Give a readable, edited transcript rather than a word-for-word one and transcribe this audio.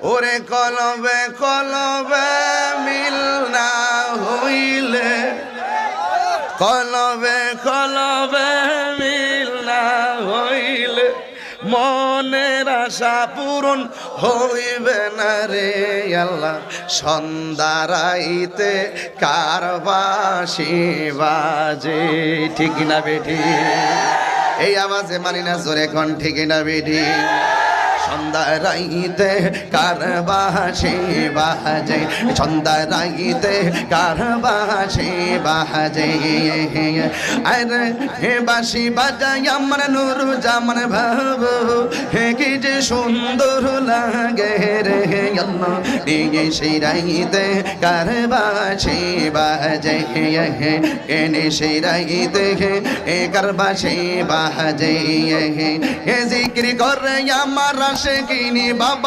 ওরে কলবে কলবে মিল না হইলে, কলবে কলবে মিল না হইলে মনের আশা পূরণ হইবে না রে আল্লাহ। সন্ধ্যারাইতে কার বাঁশি বাজে, ঠিক না বেঠি? এই আওয়াজে মানি না, জোরে কোন ঠিক না বেঠি? সন্ধ্যারাইতে কার বাঁশি বাজে, সন্ধ্যারাইতে কার বাঁশি বাজে। আরে হে বাঁশি বাজাই আমার নুরু জামান ভাবো, হে কি যে সুন্দর লাগে রে আল্লাহ। এই সেই রাইতে কার বাঁশি বাজে, এনে সেই রাইতে এ কার বাঁশি বাজে। হে জিকির করে আমার আশিকিনী বাবা।